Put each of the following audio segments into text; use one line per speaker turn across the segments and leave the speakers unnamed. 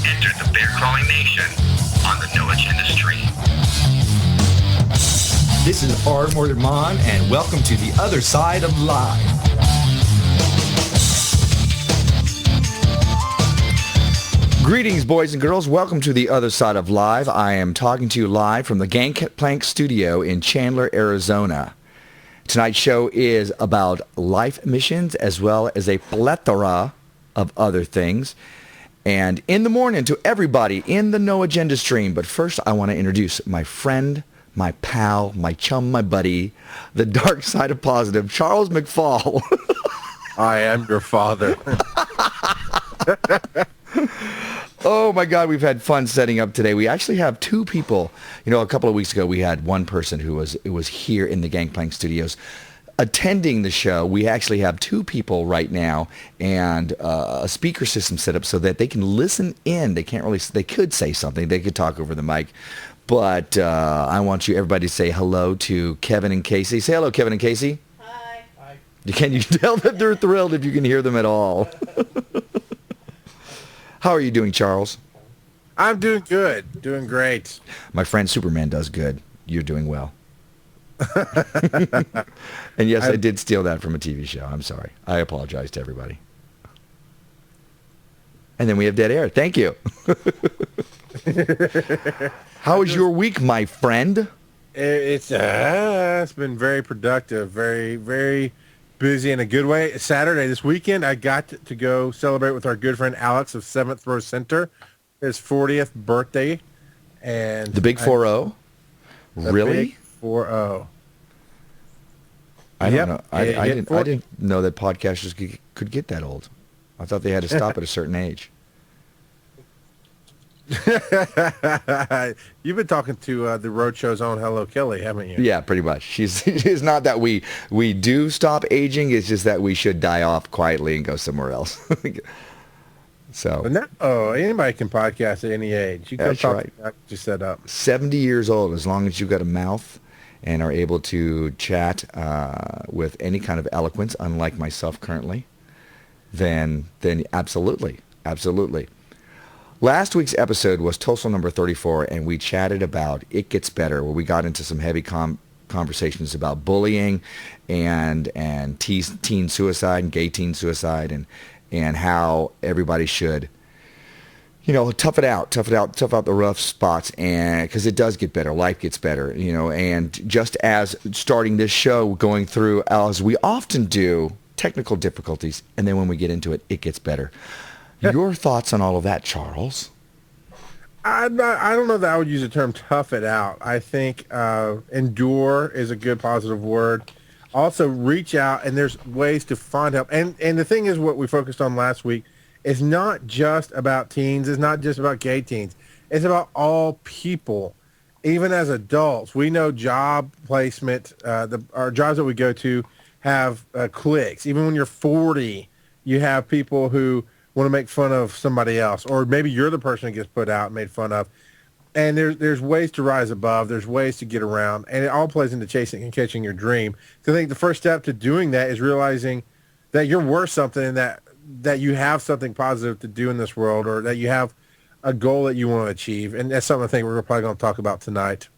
entered the bear-crawling nation on the No Agenda Stream.
This is R. Mordant, and welcome to the other side of live. Greetings, boys and girls. Welcome to the other side of live. I am talking to you live from the Gangplank Studio in Chandler, Arizona. Tonight's show is about life missions as well as a plethora of other things. And in the morning to everybody in the No Agenda Stream. But first, I want to introduce my friend, my pal, my chum, my buddy, the dark side of positive, Charles McFall.
I am your father.
Oh my God, we've had fun setting up today. We actually have two people. You know, a couple of weeks ago, we had one person who was here in the Gangplank Studios attending the show. We actually have two people right now and a speaker system set up so that they can listen in. They could say something. They could talk over the mic. But I want everybody to say hello to Kevin and Casey. Say hello, Kevin and Casey.
Hi.
Hi. Can you tell that they're thrilled if you can hear them at all? How are you doing, Charles?
I'm doing good. Doing great.
My friend Superman does good. You're doing well. And yes, I did steal that from a TV show. I'm sorry. I apologize to everybody. And then we have dead air. Thank you. How was your week, my friend?
It's been very productive, very, very busy in a good way. Saturday, this weekend, I got to go celebrate with our good friend Alex of 7th Row Center, his 40th birthday. And
the big 4-0? Really?
Big 4-0.
I don't know. I didn't know that podcasters could get that old. I thought they had to stop at a certain age.
You've been talking to the Roadshow's own Hello Kelly, haven't you?
Yeah, pretty much. It's not that we do stop aging. It's just that we should die off quietly and go somewhere else. So.
But anybody can podcast at any age. You can
That's
talk
right.
About you set up.
70 years old, as long as you've got a mouth and are able to chat with any kind of eloquence, unlike myself currently, then absolutely, absolutely. Last week's episode was Tosol number 34, and we chatted about It Gets Better, where we got into some heavy conversations about bullying and teen suicide and gay teen suicide and how everybody should, tough out the rough spots, and because it does get better, life gets better, and just as starting this show, going through, as we often do, technical difficulties, and then when we get into it, it gets better. Your thoughts on all of that, Charles?
I don't know that I would use the term tough it out. I think endure is a good positive word. Also, reach out, and there's ways to find help. And the thing is, what we focused on last week is not just about teens. It's not just about gay teens. It's about all people, even as adults. We know job placement, our jobs that we go to have cliques. Even when you're 40, you have people who want to make fun of somebody else, or maybe you're the person that gets put out and made fun of. And there's ways to rise above. There's ways to get around, and it all plays into chasing and catching your dream. So I think the first step to doing that is realizing that you're worth something, and that you have something positive to do in this world, or that you have a goal that you want to achieve. And that's something I think we're probably going to talk about tonight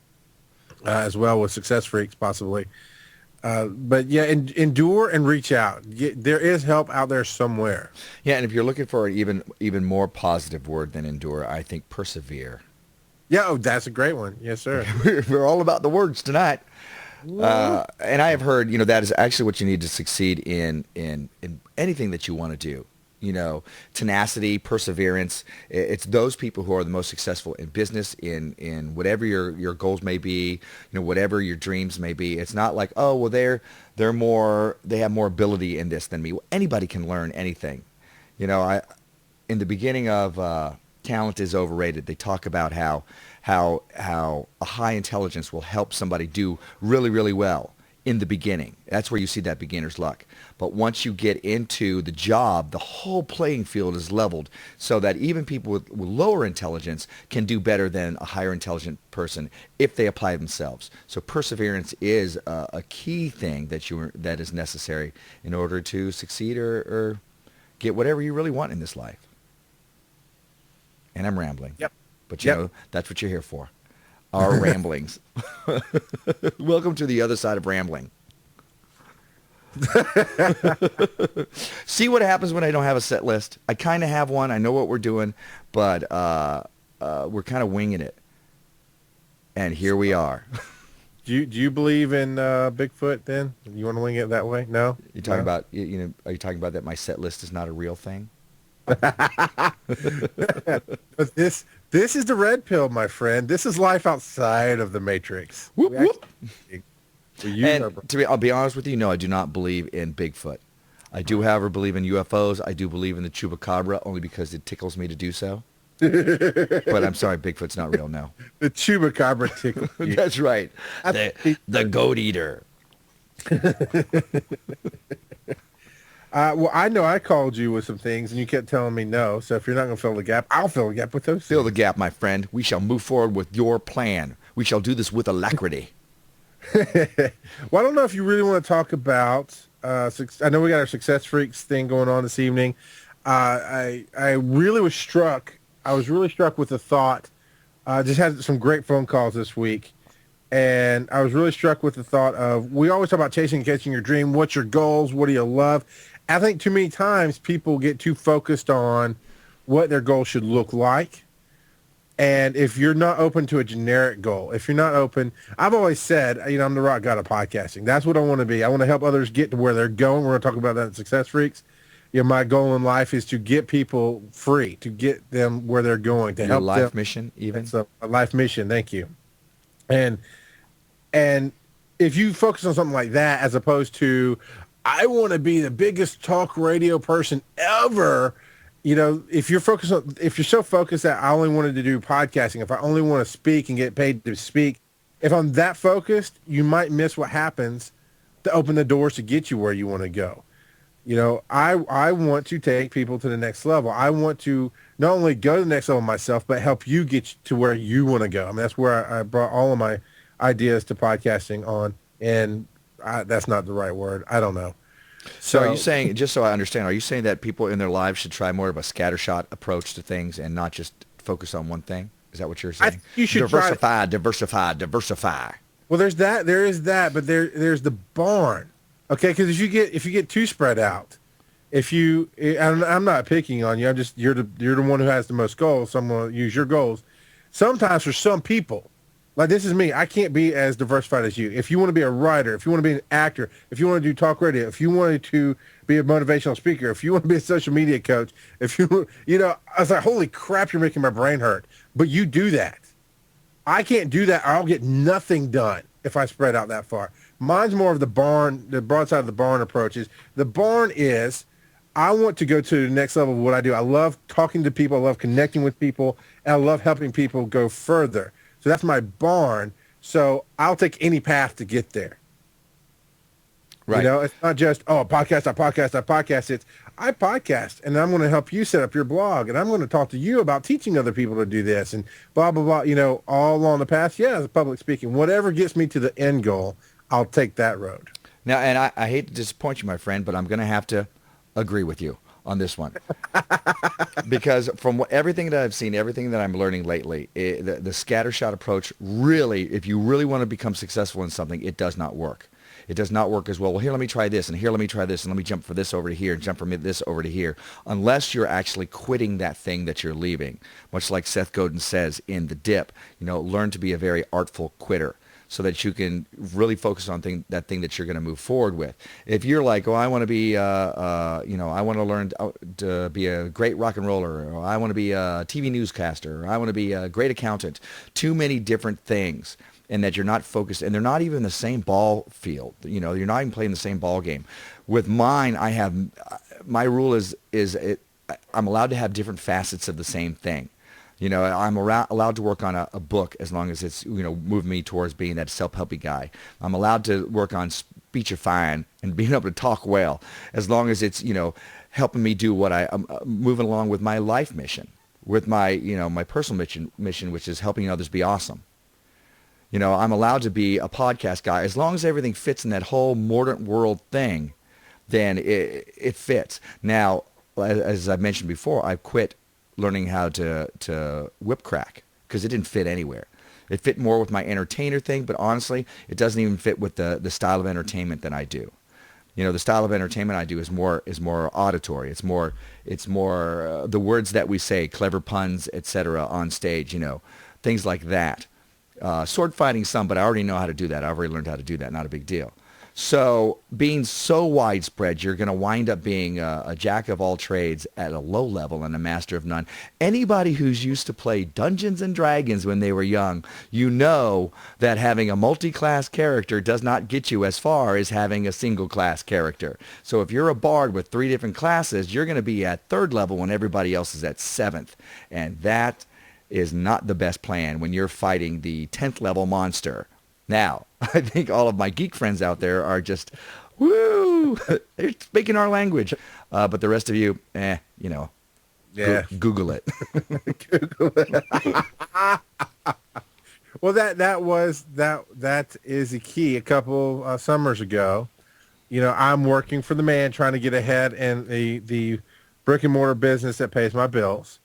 as well with Success Freaks possibly. But yeah, endure and reach out. There is help out there somewhere.
Yeah, and if you're looking for an even more positive word than endure, I think persevere.
Yeah, that's a great one. Yes, sir.
We're all about the words tonight. And I have heard, that is actually what you need to succeed in anything that you want to do. Tenacity, perseverance. It's those people who are the most successful in business, in whatever your goals may be, whatever your dreams may be. It's not like, oh, well, they have more ability in this than me. Well, anybody can learn anything. In the beginning of Talent is Overrated, they talk about how a high intelligence will help somebody do really, really well in the beginning. That's where you see that beginner's luck. But once you get into the job, the whole playing field is leveled so that even people with lower intelligence can do better than a higher intelligent person if they apply themselves. So perseverance is a key thing that is necessary in order to succeed or get whatever you really want in this life. and I'm rambling.
Yep.
But you know, that's what you're here for. Our ramblings. Welcome to the other side of rambling. See what happens when I don't have a set list. I kind of have one. I know what we're doing, but we're kind of winging it. And here we are.
Do you believe in Bigfoot then? You want to wing it that way? No?
You're talking about, are you talking about that my set list is not a real thing?
But this is the red pill, my friend. This is life outside of the Matrix.
Whoop, whoop.
And
I'll be honest with you, no, I do not believe in Bigfoot. I do, however, believe in UFOs. I do believe in the chupacabra only because it tickles me to do so. But I'm sorry, Bigfoot's not real, no.
The chupacabra tickles you.
That's right. The goat eater.
Well, I know I called you with some things, and you kept telling me no. So if you're not going to fill the gap, I'll fill the gap with those.
Fill the gap, my friend. We shall move forward with your plan. We shall do this with alacrity.
Well, I don't know if you really want to talk about. I know we got our Success Freaks thing going on this evening. I really was struck. I was really struck with the thought. Just had some great phone calls this week. And I was really struck with the thought of, we always talk about chasing and catching your dream. What's your goals? What do you love? I think too many times people get too focused on what their goal should look like. And if you're not open to a generic goal, if you're not open, I've always said, I'm the rock god of podcasting. That's what I want to be. I want to help others get to where they're going. We're going to talk about that in Success Freaks. My goal in life is to get people free, to get them where they're going, to help them.
Your life mission, even?
It's a life mission. Thank you. And if you focus on something like that, as opposed to, I want to be the biggest talk radio person ever, if you're so focused that I only wanted to do podcasting, if I only want to speak and get paid to speak, if I'm that focused, you might miss what happens to open the doors to get you where you want to go. I want to take people to the next level. I want to not only go to the next level myself, but help you get to where you want to go. I mean, that's where I brought all of my ideas to podcasting on, and that's not the right word. I don't know.
So are you saying, just so I understand, are you saying that people in their lives should try more of a scattershot approach to things and not just focus on one thing? Is that what you're saying?
You should
diversify.
Well, there is that, but there's the barn. Okay, because if you get too spread out, I'm not picking on you. You're the one who has the most goals. So I'm going to use your goals. Sometimes for some people, like this is me, I can't be as diversified as you. If you want to be a writer, if you want to be an actor, if you want to do talk radio, if you wanted to be a motivational speaker, if you want to be a social media coach, I was like, holy crap, you're making my brain hurt. But you do that. I can't do that, or I'll get nothing done if I spread out that far. Mine's more of the broad side of the barn approaches. The barn is, I want to go to the next level of what I do. I love talking to people. I love connecting with people. And I love helping people go further. So that's my barn. So I'll take any path to get there.
Right.
It's not just, I podcast. It's, I podcast, and I'm going to help you set up your blog, and I'm going to talk to you about teaching other people to do this, and blah, blah, blah, all along the path. Yeah, the public speaking. Whatever gets me to the end goal, I'll take that road.
Now, and I hate to disappoint you, my friend, but I'm going to have to agree with you on this one. Because from everything that I've seen, everything that I'm learning lately, the scattershot approach really, if you really want to become successful in something, it does not work. It does not work as well. Well, here, let me try this, and here, let me try this, and let me jump for this over to here, and jump from this over to here, unless you're actually quitting that thing that you're leaving. Much like Seth Godin says in The Dip, learn to be a very artful quitter, so that you can really focus on that thing that you're going to move forward with. If you're like, I want to be, I want to learn to be a great rock and roller, or I want to be a TV newscaster, or I want to be a great accountant, too many different things, and that you're not focused, and they're not even the same ball field. You're not even playing the same ball game. With mine, my rule is I'm allowed to have different facets of the same thing. I'm allowed to work on a book as long as it's, moving me towards being that self-helpy guy. I'm allowed to work on speechifying and being able to talk well as long as it's, helping me do what I'm moving along with my life mission, with my, my personal mission, which is helping others be awesome. I'm allowed to be a podcast guy as long as everything fits in that whole Mordant world thing, then it fits. Now, as I mentioned before, I've quit learning how to whip crack because it didn't fit anywhere. It fit more with my entertainer thing, but honestly, it doesn't even fit with the style of entertainment that I do. You know, the style of entertainment I do is more auditory. It's more the words that we say, clever puns, etc. on stage. You know, things like that. Sword fighting some, but I already know how to do that. I've already learned how to do that. Not a big deal. So being so widespread, you're going to wind up being a jack of all trades at a low level and a master of none. Anybody who's used to play Dungeons and Dragons when they were young, you know that having a multi-class character does not get you as far as having a single-class character. So if you're a bard with 3 different classes, you're going to be at 3rd level when everybody else is at 7th. And that is not the best plan when you're fighting the 10th level monster. Now, I think all of my geek friends out there are just, woo, they're speaking our language. But the rest of you, you know,
yeah.
Google it.
Google it. Well, that is the key. A couple summers ago, you know, I'm working for the man, trying to get ahead in the brick and mortar business that pays my bills.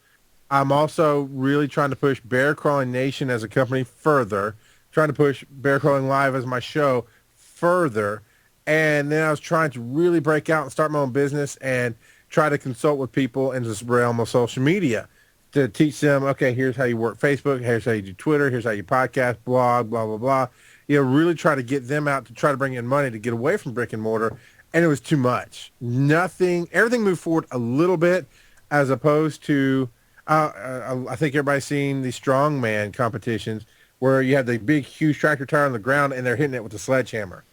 I'm also really trying to push Bear Crawling Nation as a company further, trying to push Bear Crawling Live as my show further. And then I was trying to really break out and start my own business and try to consult with people in this realm of social media to teach them, okay, here's how you work Facebook, here's how you do Twitter, here's how you podcast, blog, blah, blah, blah. You know, really try to get them out to try to bring in money to get away from brick and mortar. And it was too much. Everything moved forward a little bit as opposed to, I think everybody's seen the strongman competitions where you have the big, huge tractor tire on the ground and they're hitting it with a sledgehammer.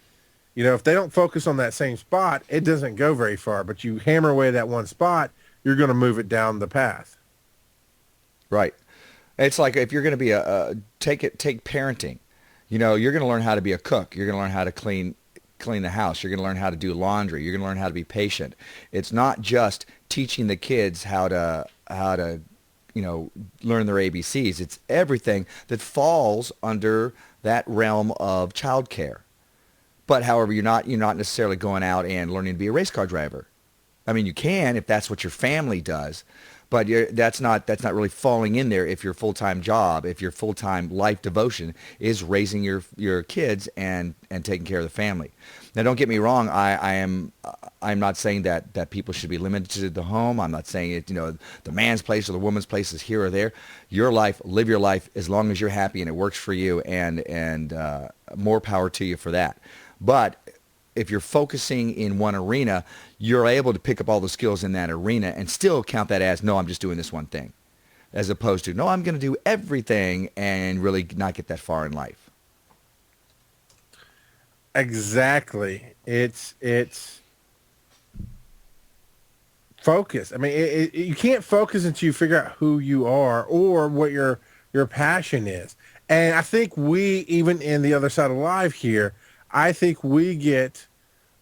You know, if they don't focus on that same spot, it doesn't go very far. But you hammer away that one spot, you're going to move it down the path.
Right. It's like if you're going to be take parenting. You know, you're going to learn how to be a cook. You're going to learn how to clean the house. You're going to learn how to do laundry. You're going to learn how to be patient. It's not just teaching the kids how to you know, learn their ABCs. It's everything that falls under that realm of childcare. But however, you're not necessarily going out and learning to be a race car driver. I mean, you can if that's what your family does, but that's not really falling in there if your full-time job, if your full-time life devotion is raising your kids and taking care of the family. Now, don't get me wrong. I'm not saying that people should be limited to the home. I'm not saying it, you know, the man's place or the woman's place is here or there. Your life, live your life as long as you're happy and it works for you, and more power to you for that. But if you're focusing in one arena, you're able to pick up all the skills in that arena and still count that as, no, I'm just doing this one thing, as opposed to, no, I'm going to do everything and really not get that far in life. Exactly.
It's focus. I mean, you can't focus until you figure out who you are or what your passion is. And I think we, even in the other side of life here, I think we get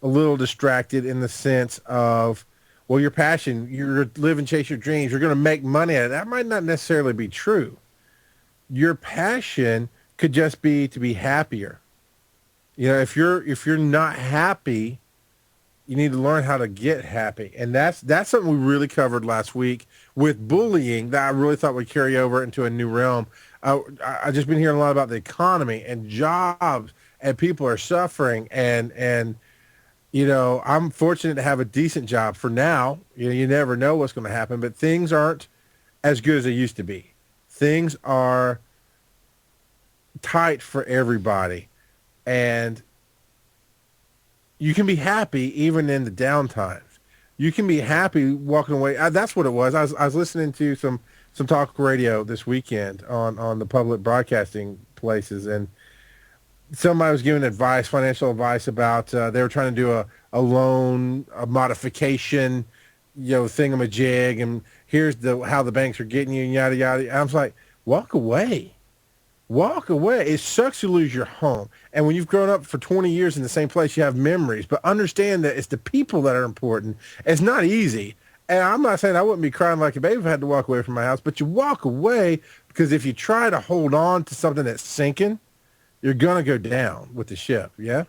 a little distracted in the sense of, well, your passion, you're live and chase your dreams, you're going to make money at it. That might not necessarily be true. Your passion could just be to be happier. You know, if you're not happy, you need to learn how to get happy. And that's something we really covered last week with bullying that I really thought would carry over into a new realm. I just been hearing a lot about the economy and jobs, and people are suffering. And you know, I'm fortunate to have a decent job for now. You know, you never know what's going to happen, but things aren't as good as they used to be. Things are tight for everybody. And you can be happy even in the down times. You can be happy walking away. That's what it was. I was listening to some talk radio this weekend on the public broadcasting places, and somebody was giving advice, financial advice about they were trying to do a loan, a modification, you know, thingamajig, and here's how the banks are getting you, and yada yada. I was like, walk away. Walk away. It sucks to lose your home. And when you've grown up for 20 years in the same place, you have memories. But understand that it's the people that are important. It's not easy. And I'm not saying I wouldn't be crying like a baby if I had to walk away from my house. But you walk away because if you try to hold on to something that's sinking, you're going to go down with the ship. Yeah?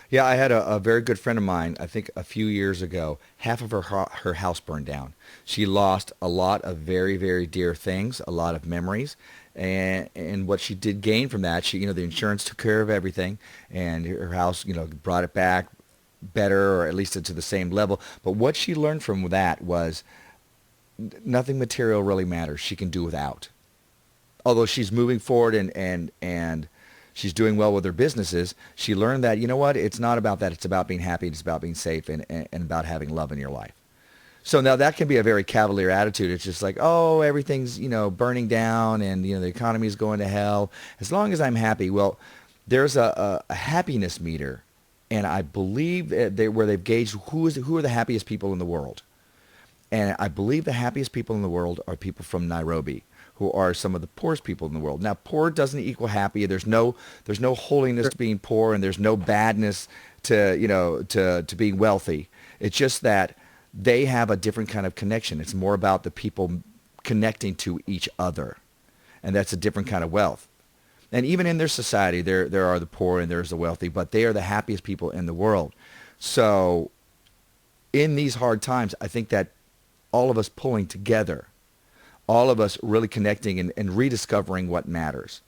Yeah, I had a very good friend of mine, I think a few years ago, half of her house burned down. She lost a lot of very, very dear things, a lot of memories. And what she did gain from that, the insurance took care of everything, and her house, brought it back better, or at least to the same level. But what she learned from that was nothing material really matters. She can do without. Although she's moving forward and she's doing well with her businesses, she learned that, you know what, it's not about that. It's about being happy. It's about being safe and about having love in your life. So now that can be a very cavalier attitude. It's just like, oh, everything's, burning down and, the economy is going to hell. As long as I'm happy. Well, there's a happiness meter, and I believe where they've gauged who are the happiest people in the world. And I believe the happiest people in the world are people from Nairobi, who are some of the poorest people in the world. Now, poor doesn't equal happy. There's no holiness to being poor, and there's no badness to being wealthy. It's just that they have a different kind of connection. It's more about the people connecting to each other, and that's a different kind of wealth. And even in their society, there are the poor and there's the wealthy, but they are the happiest people in the world. So in these hard times, I think that all of us pulling together, all of us really connecting and rediscovering what matters,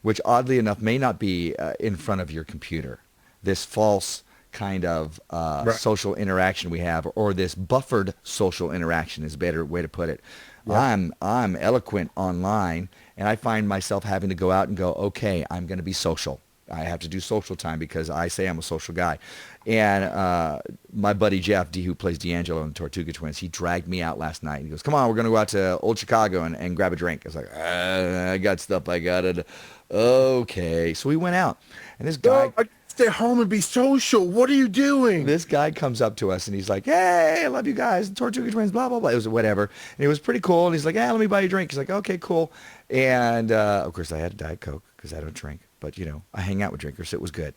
which oddly enough may not be in front of your computer, this false kind of
Right.
social interaction we have, or this buffered social interaction is a better way to put it. Yeah. I'm eloquent online, and I find myself having to go out and go, okay, I'm going to be social. I have to do social time because I say I'm a social guy. And my buddy Jeff, who plays D'Angelo in the Tortuga Twins, he dragged me out last night. He goes, come on, we're going to go out to Old Chicago and grab a drink. I was like, I got stuff I got to do. Okay. So we went out. And this guy...
I stay home and be social. What are you doing?
This guy comes up to us and he's like, hey, I love you guys, the Tortuga Twins, blah, blah, blah. It was whatever. And it was pretty cool. And he's like, let me buy you a drink. He's like, okay, cool. And, of course, I had a Diet Coke because I don't drink. But, I hang out with drinkers, so it was good.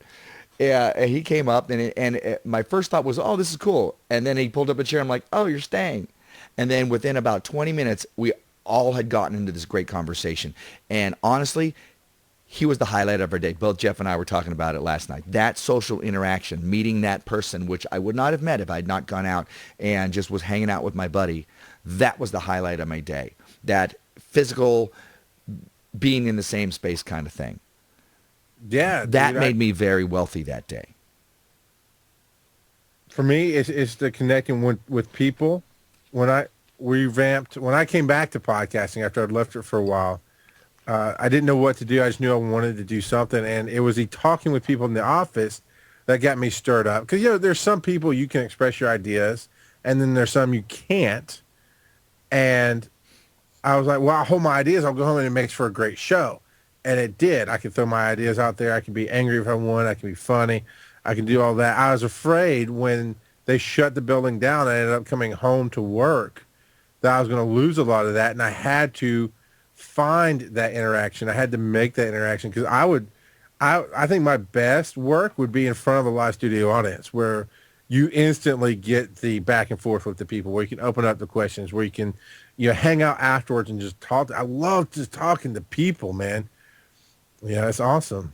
Yeah, and he came up, and my first thought was, oh, this is cool. And then he pulled up a chair. I'm like, oh, you're staying. And then within about 20 minutes, we all had gotten into this great conversation. And honestly, he was the highlight of our day. Both Jeff and I were talking about it last night. That social interaction, meeting that person, which I would not have met if I had not gone out and just was hanging out with my buddy, that was the highlight of my day. That physical being in the same space kind of thing.
Yeah,
That made me very wealthy that day.
For me, it's the connecting with people. When I came back to podcasting after I'd left it for a while, I didn't know what to do. I just knew I wanted to do something, and it was talking with people in the office that got me stirred up. Because there's some people you can express your ideas, and then there's some you can't. And I was like, well, I'll hold my ideas. I'll go home, and it makes for a great show. And it did. I could throw my ideas out there. I can be angry if I want. I can be funny. I can do all that. I was afraid when they shut the building down, I ended up coming home to work, that I was going to lose a lot of that. And I had to find that interaction. I had to make that interaction because I think my best work would be in front of a live studio audience where you instantly get the back and forth with the people, where you can open up the questions, where you can hang out afterwards and just talk. I love just talking to people, man. Yeah, it's awesome.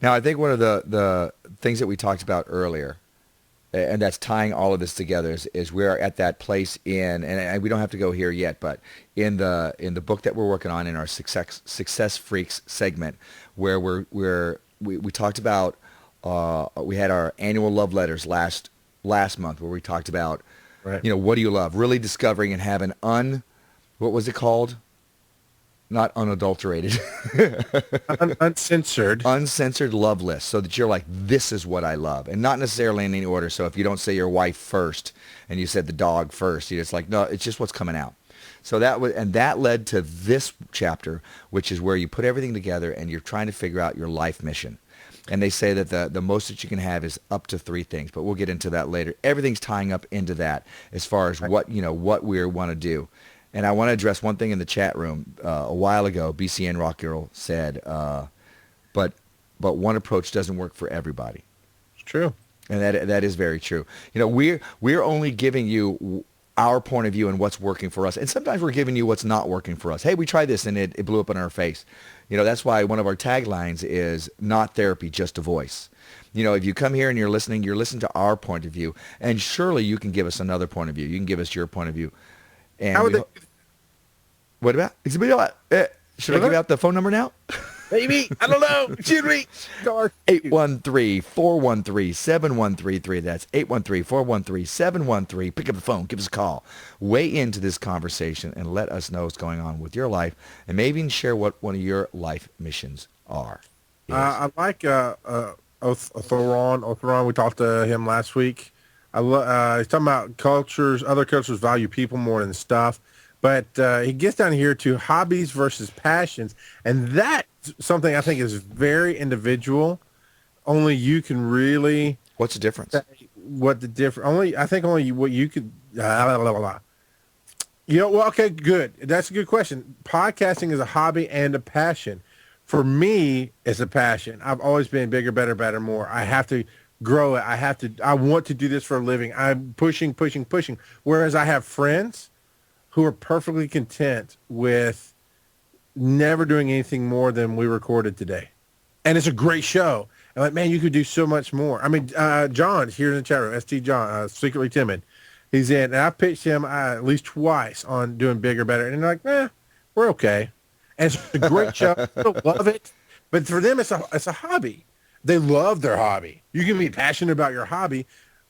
Now, I think one of the things that we talked about earlier, and that's tying all of this together, is we're at that place and we don't have to go here yet, but in the book that we're working on in our Success Freaks segment, where we talked about, we had our annual love letters last month, where we talked about,
right.
What do you love? Really discovering and having what was it called? Not unadulterated.
Uncensored.
Uncensored love list, so that you're like, this is what I love. And not necessarily in any order. So if you don't say your wife first and you said the dog first, it's like, no, it's just what's coming out. So that led to this chapter, which is where you put everything together and you're trying to figure out your life mission. And they say that the most that you can have is up to 3 things, but we'll get into that later. Everything's tying up into that as far as what we want to do. And I want to address one thing in the chat room. A while ago, BCN Rockgiirl said, but one approach doesn't work for everybody.
It's true.
And that is very true. We're only giving you our point of view and what's working for us. And sometimes we're giving you what's not working for us. Hey, we tried this and it blew up in our face. That's why one of our taglines is not therapy, just a voice. If you come here and you're listening to our point of view, and surely you can give us another point of view. You can give us your point of view. And
How would they?
what about? Should I give out the phone number now?
Maybe. I don't know. Should we?
813-413-7133. That's 813-413-7133. Pick up the phone. Give us a call. Weigh into this conversation and let us know what's going on with your life, and maybe even share what one of your life missions are.
I like Othoron. Othoron. We talked to him last week. He's talking about other cultures value people more than stuff. But he gets down here to hobbies versus passions. And that's something I think is very individual. Only you can really...
What's the difference?
What the difference... I think only what you could... well, okay, good. That's a good question. Podcasting is a hobby and a passion. For me, it's a passion. I've always been bigger, better, more. I have to grow it. I want to do this for a living. I'm pushing. Whereas I have friends who are perfectly content with never doing anything more than we recorded today. And it's a great show. And like, man, you could do so much more. I mean, John's here in the chat room, ST John, Secretly Timid. He's in, and I pitched him at least twice on doing bigger, better. And they're like, we're okay. And it's a great show. I love it. But for them, it's a hobby. They love their hobby. You can be passionate about your hobby,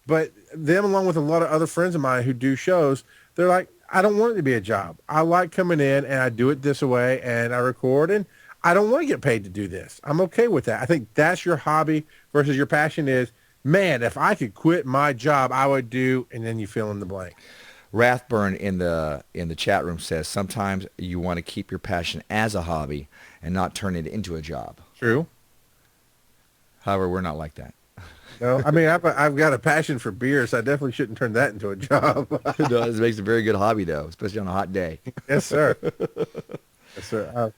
but them, along with a lot of other friends of mine who do shows, they're like, I don't want it to be a job. I like coming in and I do it this way and I record, and I don't want to get paid to do this. I'm okay with that. I think that's your hobby versus your passion is, man, if I could quit my job, I would do, and then you fill in the blank.
Rathburn in the chat room says sometimes you want to keep your passion as a hobby and not turn it into a job.
True.
However, we're not like that.
No, I mean, I've got a passion for beer, so I definitely shouldn't turn that into a job.
It does. It makes a very good hobby, though, especially on a hot day.
Yes, sir. Yes, sir.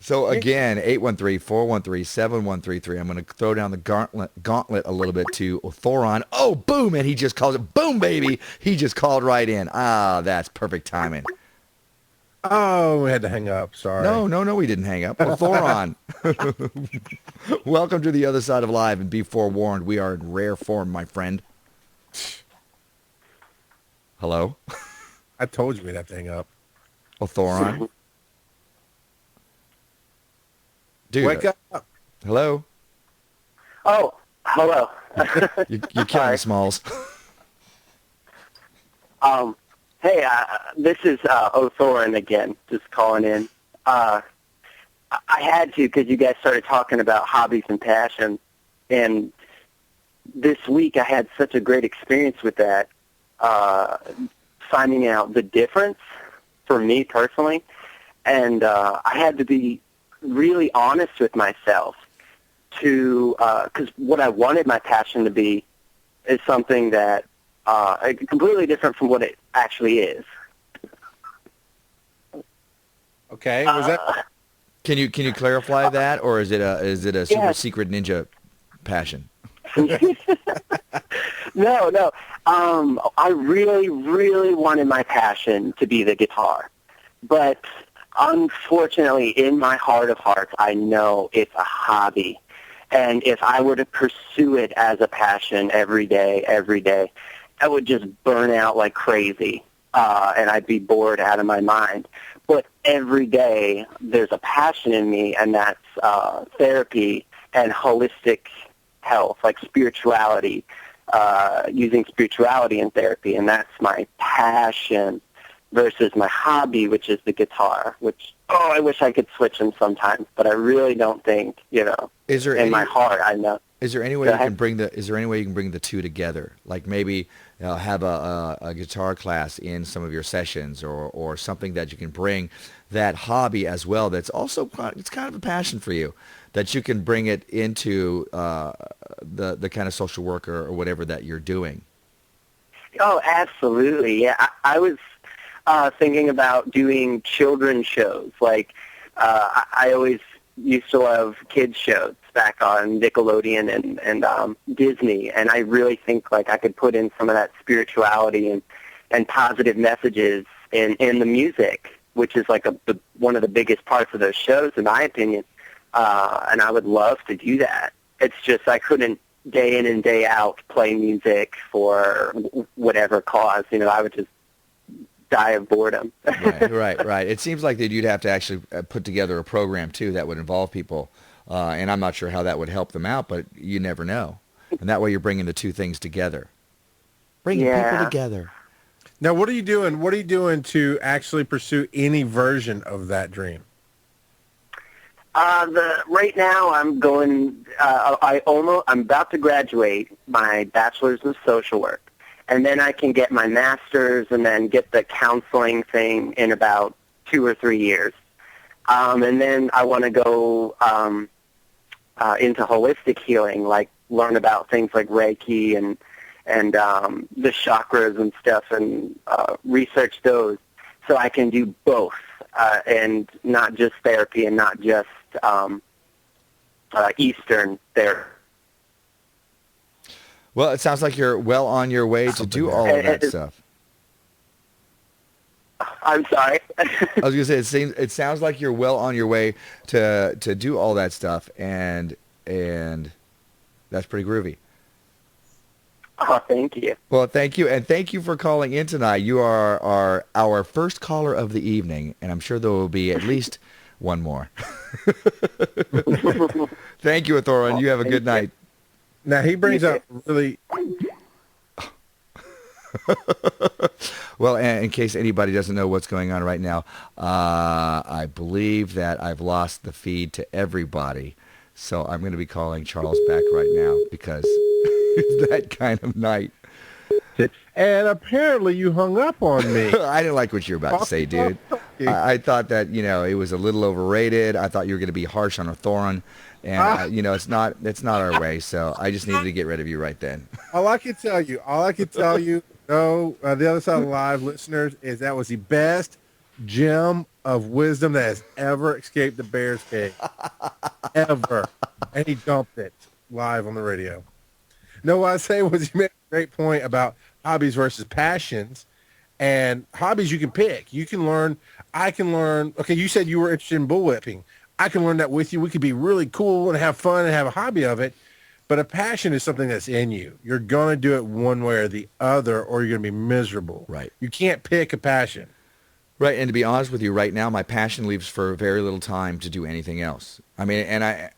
So, again, 813-413-7133. I'm going to throw down the gauntlet a little bit to Othoron. Oh, boom, and he just calls it. Boom, baby. He just called right in. Ah, that's perfect timing.
Oh, we had to hang up. Sorry.
No, we didn't hang up. Othoron. Welcome to the other side of live, and be forewarned, we are in rare form, my friend. Hello?
I told you we'd have to hang up.
Othoron? Dude.
Wake up.
Hello?
Oh, hello.
You're killing Smalls.
Hey, this is Othoron again, just calling in. I had to because you guys started talking about hobbies and passion, and this week I had such a great experience with that, finding out the difference for me personally, and I had to be really honest with myself because what I wanted my passion to be is something that completely different from what it actually is.
Okay. Was that?
Can you clarify that, or is it a super secret ninja passion?
No. I really, really wanted my passion to be the guitar, but unfortunately, in my heart of hearts, I know it's a hobby. And if I were to pursue it as a passion every day, I would just burn out like crazy, and I'd be bored out of my mind. But every day, there's a passion in me, and that's therapy and holistic health, like spirituality, using spirituality in therapy, and that's my passion versus my hobby, which is the guitar, which, I wish I could switch them sometimes, but I really don't think,
Is there
in my heart, I know.
Is there any way you can bring the two together? Like maybe have a guitar class in some of your sessions, or something that you can bring that hobby as well. That's also it's kind of a passion for you, that you can bring it into the kind of social work or whatever that you're doing.
Oh, absolutely. Yeah, I was thinking about doing children's shows. Like I always used to love kids shows back on Nickelodeon and Disney, and I really think like I could put in some of that spirituality and and positive messages in the music, which is like one of the biggest parts of those shows, in my opinion. And I would love to do that. It's just I couldn't day in and day out play music for whatever cause. I would just die of boredom.
Right. It seems like that you'd have to actually put together a program, too, that would involve people. And I'm not sure how that would help them out, but you never know. And that way you're bringing the two things together. Bringing people together.
Now, what are you doing? What are you doing to actually pursue any version of that dream?
Right now, I'm going. I'm about to graduate my bachelor's in social work, and then I can get my master's, and then get the counseling thing in about 2 or 3 years. And then I want to go into holistic healing, like learn about things like Reiki and the chakras and stuff, and research those, so I can do both, and not just therapy and not just Eastern therapy.
Well, it sounds like you're well on your way to do all of that stuff.
I'm sorry.
I was going to say, it sounds like you're well on your way to do all that stuff, and that's pretty groovy.
Oh, thank you.
Well, thank you, and thank you for calling in tonight. You are our first caller of the evening, and I'm sure there will be at least one more. Thank you, Othoron. You have a good night.
Now, he brings up really...
Well, in case anybody doesn't know what's going on right now, I believe that I've lost the feed to everybody, so I'm going to be calling Charles back right now because it's that kind of night.
And apparently you hung up on me.
I didn't like what you were about to say, dude. I thought that, it was a little overrated. I thought you were going to be harsh on Othoron. And, it's not our way. So I just needed to get rid of you right then.
All I can tell you, the other side of live listeners, is that was the best gem of wisdom that has ever escaped the bear's cage. Ever. And he dumped it live on the radio. No, what I say was you made a great point about hobbies versus passions. And hobbies you can pick. You can learn. I can learn. Okay, you said you were interested in bullwhipping. I can learn that with you. We could be really cool and have fun and have a hobby of it. But a passion is something that's in you. You're going to do it one way or the other, or you're going to be miserable.
Right.
You can't pick a passion.
Right, and to be honest with you, right now, my passion leaves for very little time to do anything else. I mean, and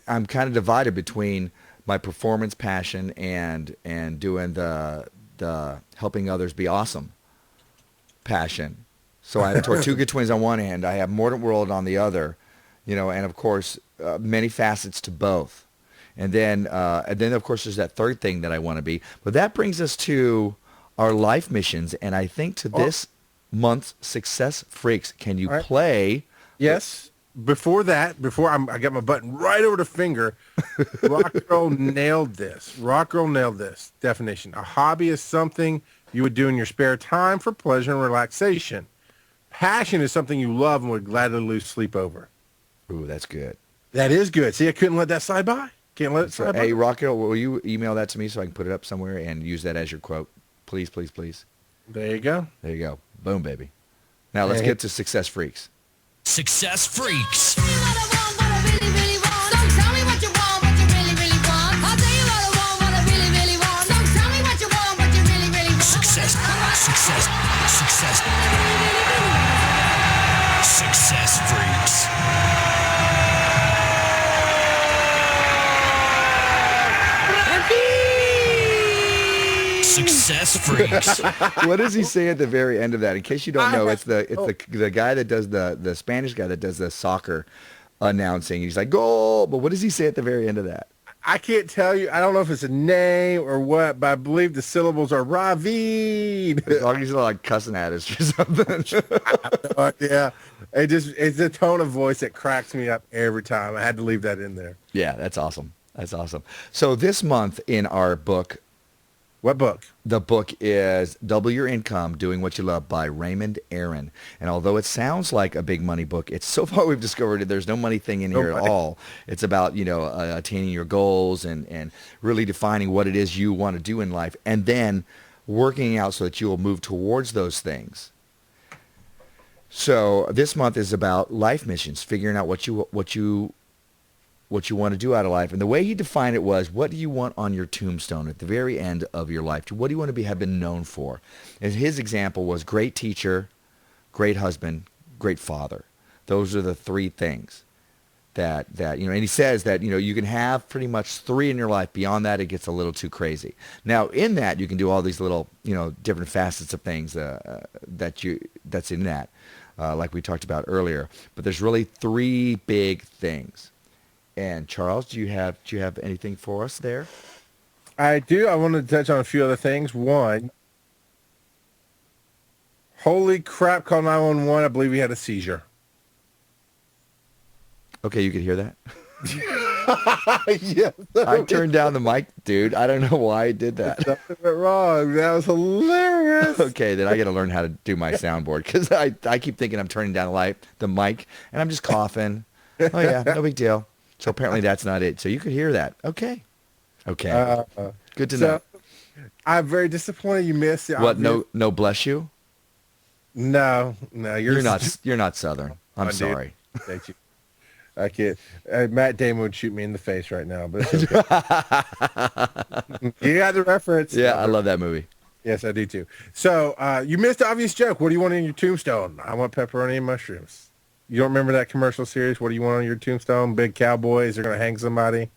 I'm kind of divided between my performance passion and doing the helping others be awesome passion. So I have Tortuga Twins on one hand, I have Mordant World on the other, and of course, many facets to both. And then of course, there's that third thing that I want to be. But that brings us to our life missions, and I think to this month's Success Freaks. Can you play?
Yes. Before I got my button right over the finger, Rockgiirl nailed this. Rockgiirl nailed this definition. A hobby is something you would do in your spare time for pleasure and relaxation. Passion is something you love and would gladly lose sleep over.
Ooh, that's good.
That is good. See, I couldn't let that slide by. Can't let it slide by.
Hey, Rockgiirl, will you email that to me so I can put it up somewhere and use that as your quote? Please, please, please.
There you go.
There you go. Boom, baby. Now let's get to Success Freaks.
Success Freaks. Success Freaks. Success Freaks.
What does he say at the very end of that? In case you don't know, it's the guy that does the Spanish guy that does the soccer announcing. He's like, goal. But what does he say at the very end of that?
I can't tell you. I don't know if it's a name or what, but I believe the syllables are Ravid.
As long as he's not like cussing at us or something.
Yeah. It's the tone of voice that cracks me up every time. I had to leave that in there.
Yeah, that's awesome. That's awesome. So this month in our book,
what book?
The book is Double Your Income, Doing What You Love by Raymond Aaron. And although it sounds like a big money book, it's so far we've discovered that there's no money thing in here at all. It's about, attaining your goals and really defining what it is you want to do in life. And then working out so that you will move towards those things. So this month is about life missions, figuring out what you want to do out of life. And the way he defined it was, what do you want on your tombstone at the very end of your life? What do you want to have been known for? And his example was great teacher, great husband, great father. Those are the three things that and he says that, you can have pretty much three in your life. Beyond that, it gets a little too crazy. Now, in that, you can do all these little, different facets of things that's in that, like we talked about earlier. But there's really three big things. And Charles, do you have anything for us there?
I do. I wanted to touch on a few other things. One, holy crap, call 911. I believe he had a seizure.
Okay, you could hear that?
Yeah.
I turned down the mic, dude. I don't know why I did that.
Something went wrong. That was hilarious.
Okay, then I got to learn how to do my soundboard, because I keep thinking I'm turning down the mic, and I'm just coughing. Oh, yeah, no big deal. So apparently that's not it. So you could hear that. Okay. Good to know.
I'm very disappointed you missed it.
What? No, bless you.
No, you're
not Southern. I'm sorry.
Thank you. I can't. Matt Damon would shoot me in the face right now, but it's okay. You got the reference.
Yeah, I love that movie.
Yes, I do too. So you missed the obvious joke. What do you want in your tombstone? I want pepperoni and mushrooms. You don't remember that commercial series? What do you want on your tombstone? Big cowboys. They're going to hang somebody.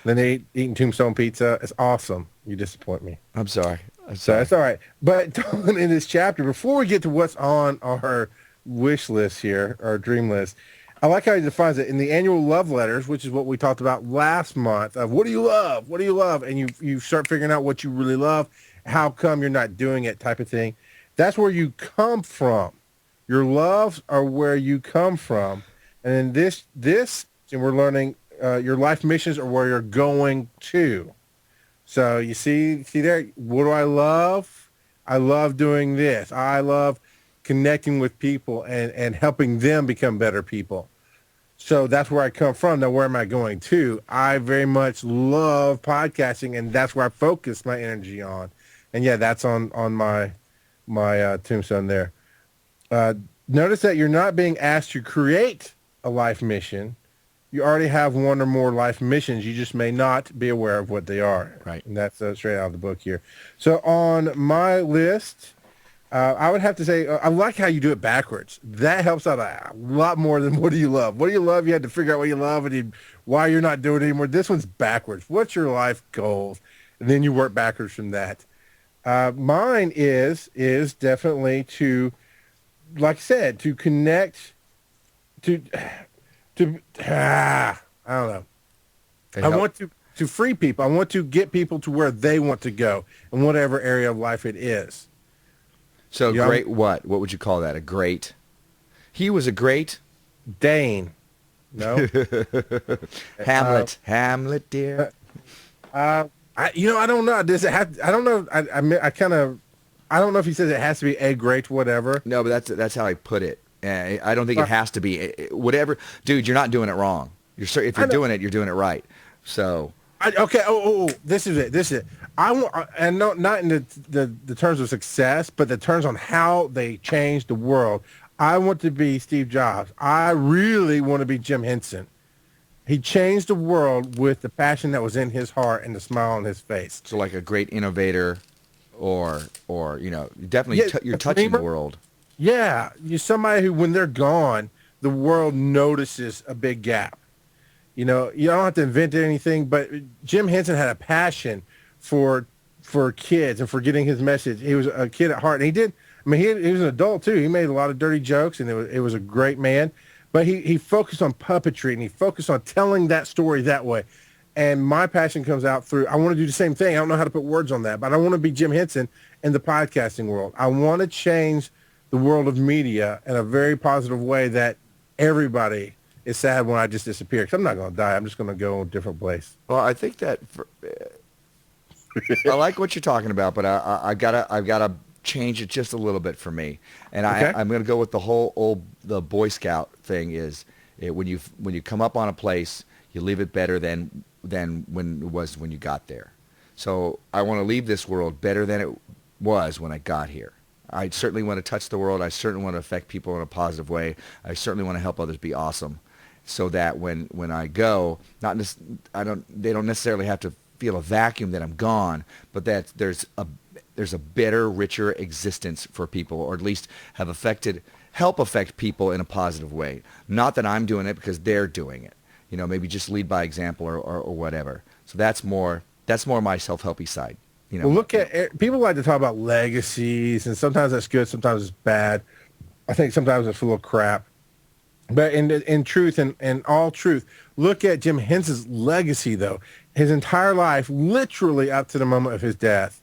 Then they eating tombstone pizza. It's awesome. You disappoint me.
I'm sorry.
So that's all right. But in this chapter, before we get to what's on our wish list here, our dream list, I like how he defines it in the annual love letters, which is what we talked about last month, of what do you love? What do you love? And you start figuring out what you really love, how come you're not doing it type of thing. That's where you come from. Your loves are where you come from. And then this, and we're learning your life missions are where you're going to. So you see there, what do I love? I love doing this. I love connecting with people and helping them become better people. So that's where I come from. Now, where am I going to? I very much love podcasting, and that's where I focus my energy on. And yeah, that's on my tombstone there. Notice that you're not being asked to create a life mission. You already have one or more life missions. You just may not be aware of what they are.
Right.
And that's straight out of the book here. So on my list, I would have to say, I like how you do it backwards. That helps out a lot more than what do you love? What do you love? You had to figure out what you love and why you're not doing it anymore. This one's backwards. What's your life goals? And then you work backwards from that. Mine is definitely to, like I said, to connect to I don't know. I want to free people. I want to get people to where they want to go in whatever area of life it is.
So great what? What would you call that? A great? He was a great?
Dane. No.
Hamlet, dear.
I don't know. Does it have? I don't know. I don't know if he says it has to be a great whatever.
No, but that's how I put it. I don't think it has to be whatever. Dude, you're not doing it wrong. If you're doing it, you're doing it right. So.
Okay. This is it. I want, and not in the terms of success, but the terms on how they changed the world. I want to be Steve Jobs. I really want to be Jim Henson. He changed the world with the passion that was in his heart and the smile on his face.
So like a great innovator, or definitely you're touching the world.
Yeah, you're somebody who, when they're gone, the world notices a big gap. You don't have to invent anything, but Jim Henson had a passion for kids and for getting his message. He was a kid at heart, and he was an adult too. He made a lot of dirty jokes, and it was a great man. But he focused on puppetry, and he focused on telling that story that way. And my passion comes out through, I want to do the same thing. I don't know how to put words on that, but I want to be Jim Henson in the podcasting world. I want to change the world of media in a very positive way that everybody is sad when I just disappear. Because I'm not going to die. I'm just going to go a different place.
Well, I think that I like what you're talking about, but I've got to change it just a little bit for me. And okay. I'm going to go with the Boy Scout thing is when you come up on a place, you leave it better than when it was when you got there. So I want to leave this world better than was when I got here. I certainly want to touch the world. I certainly want to affect people in a positive way. I certainly want to help others be awesome, so that when I go, they don't necessarily have to feel a vacuum that I'm gone, but that there's a better, richer existence for people, or at least help affect people in a positive way. Not that I'm doing it because they're doing it. Maybe just lead by example or whatever. So that's more my self-helpy side.
Well, look at people like to talk about legacies, and sometimes that's good, sometimes it's bad. I think sometimes it's full of crap. But in truth, and all truth, look at Jim Henson's legacy, though. His entire life, literally up to the moment of his death,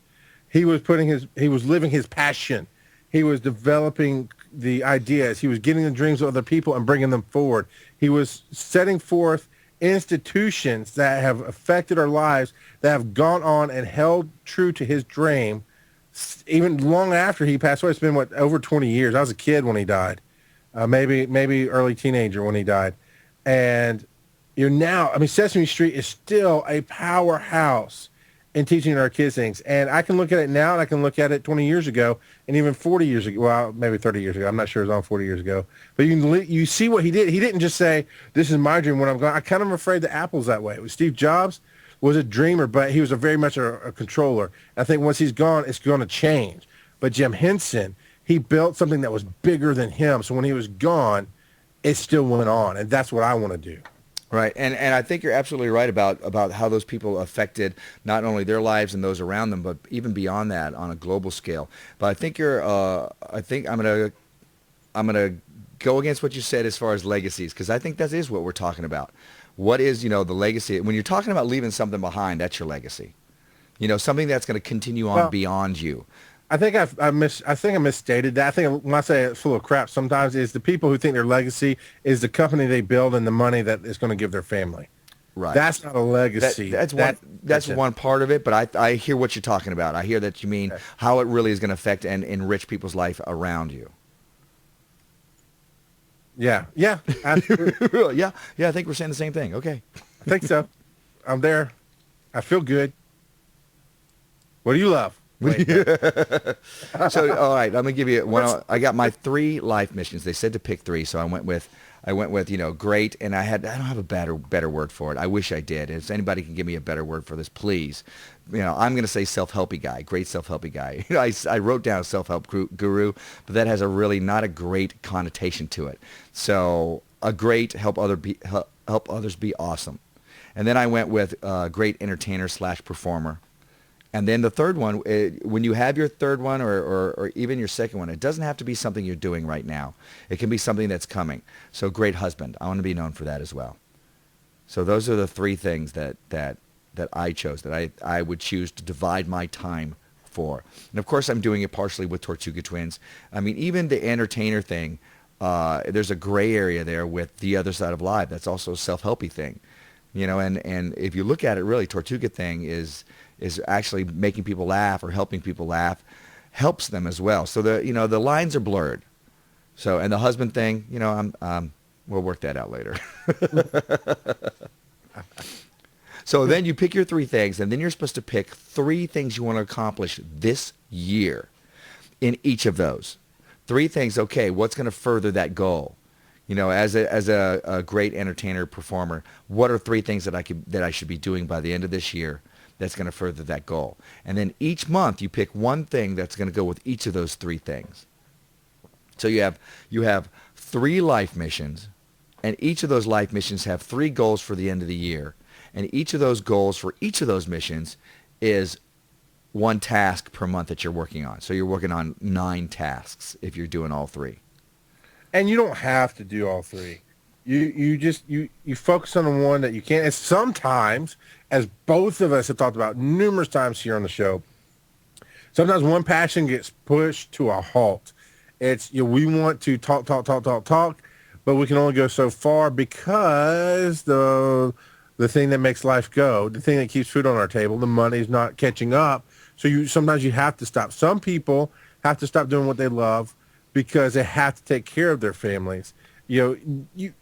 he was living his passion. He was developing the ideas. He was getting the dreams of other people and bringing them forward. He was setting forth institutions that have affected our lives, that have gone on and held true to his dream, even long after he passed away. It's been, over 20 years. I was a kid when he died, maybe early teenager when he died. And now, Sesame Street is still a powerhouse in teaching our kids things. And I can look at it now, and I can look at it 20 years ago, and even 40 years ago. Well, maybe 30 years ago. I'm not sure it was on 40 years ago. But you see what he did. He didn't just say, this is my dream when I'm gone. I kind of am afraid that Apple's that way. Steve Jobs was a dreamer, but he was very much a controller. I think once he's gone, it's going to change. But Jim Henson, he built something that was bigger than him. So when he was gone, it still went on. And that's what I want to do.
Right, and I think you're absolutely right about how those people affected not only their lives and those around them, but even beyond that on a global scale. But I think I'm gonna go against what you said as far as legacies, because I think that is what we're talking about. What is the legacy? When you're talking about leaving something behind, that's your legacy. Something that's going to continue on beyond you.
I think I misstated that. I think when I say it's full of crap, sometimes is the people who think their legacy is the company they build and the money that is going to give their family.
Right.
That's not a legacy.
That's one part of it, but I hear what you're talking about. I hear that you mean how it really is going to affect and enrich people's life around you.
Yeah, absolutely.
yeah. I think we're saying the same thing. Okay.
I think so. I'm there. I feel good. What do you love?
So, all right, I'm gonna give you one. I got my 3 life missions. They said to pick 3, so I went with great, and I don't have a better word for it. I wish I did. If anybody can give me a better word for this, please. I'm gonna say self-helpy guy, great self-helpy guy. I wrote down self-help guru, but that has a really not a great connotation to it. So a great help others be awesome, and then I went with great entertainer / performer. And then the third one, when you have your third one or even your second one, it doesn't have to be something you're doing right now. It can be something that's coming. So great husband. I want to be known for that as well. So those are the 3 things that I chose, that I would choose to divide my time for. And of course, I'm doing it partially with Tortuga Twins. Even the entertainer thing, there's a gray area there with the other side of live. That's also a self-helpy thing. And if you look at it, really, Tortuga thing is actually making people laugh or helping people laugh, helps them as well. So the lines are blurred. So, and the husband thing, we'll work that out later. So then you pick your 3 things, and then you're supposed to pick 3 things you want to accomplish this year in each of those. 3 things. Okay, what's going to further that goal? As a great entertainer performer, what are 3 things that I should be doing by the end of this year that's going to further that goal? And then each month you pick 1 thing that's going to go with each of those 3 things. So you have 3 life missions, and each of those life missions have 3 goals for the end of the year. And each of those goals for each of those missions is 1 task per month that you're working on. So you're working on 9 tasks if you're doing all 3.
And you don't have to do all 3. You focus on the one that you can. And sometimes, as both of us have talked about numerous times here on the show, sometimes one passion gets pushed to a halt. It's we want to talk, but we can only go so far because the thing that makes life go, the thing that keeps food on our table, the money's not catching up. So sometimes you have to stop. Some people have to stop doing what they love because they have to take care of their families. The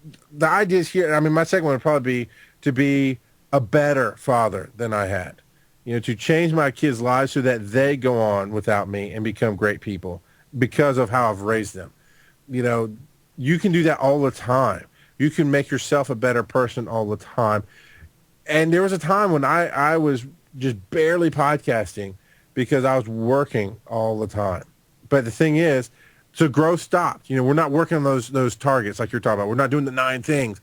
idea is here. My second one would probably be to be a better father than I had. to change my kids' lives so that they go on without me and become great people because of how I've raised them. You can do that all the time. You can make yourself a better person all the time. And there was a time when I was just barely podcasting because I was working all the time. But the thing is, so growth stopped. We're not working on those targets like you're talking about. We're not doing the 9 things.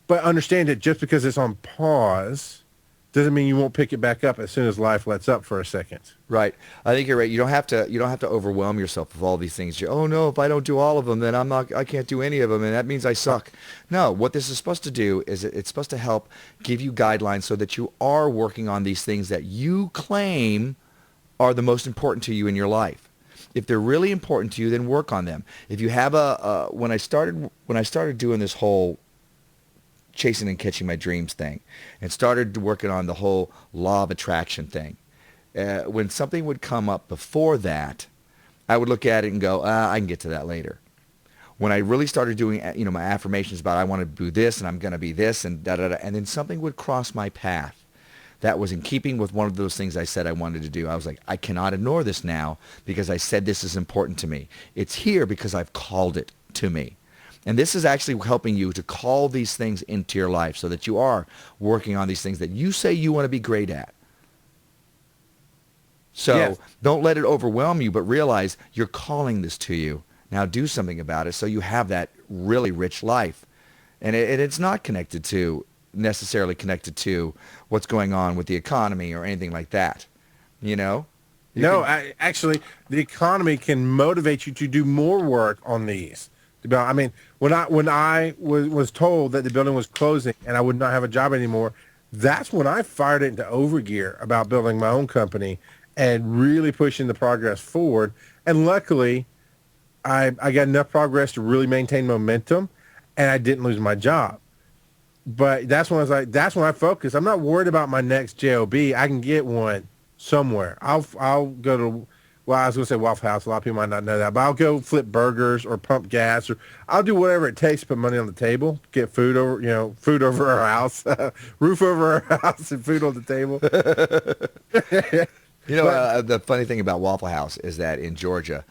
But understand that just because it's on pause doesn't mean you won't pick it back up as soon as life lets up for a second.
Right. I think you're right. You don't have to overwhelm yourself with all these things. Oh no, if I don't do all of them, then I can't do any of them, and that means I suck. No, what this is supposed to do is it's supposed to help give you guidelines so that you are working on these things that you claim are the most important to you in your life. If they're really important to you, then work on them. If you have when I started doing this whole chasing and catching my dreams thing and started working on the whole law of attraction thing, when something would come up before that, I would look at it and go, I can get to that later. When I really started doing, my affirmations about I want to do this and I'm going to be this and da-da-da, and then something would cross my path that was in keeping with one of those things I said I wanted to do. I was like, I cannot ignore this now because I said this is important to me. It's here because I've called it to me. And this is actually helping you to call these things into your life so that you are working on these things that you say you want to be great at. So
Yes.
Don't let it overwhelm you, but realize you're calling this to you. Now do something about it so you have that really rich life. And it's not necessarily connected to what's going on with the economy or anything like that.
Actually, the economy can motivate you to do more work on these. I mean, when I was told that the building was closing and I would not have a job anymore, that's when I fired it into overgear about building my own company and really pushing the progress forward. And luckily, I got enough progress to really maintain momentum, and I didn't lose my job. But that's when I focus. I'm not worried about my next job. I can get one somewhere. I'll go to, I was going to say Waffle House. A lot of people might not know that, but I'll go flip burgers or pump gas, or I'll do whatever it takes to put money on the table, get food over our house, roof over our house, and food on the table.
The funny thing about Waffle House is that in Georgia,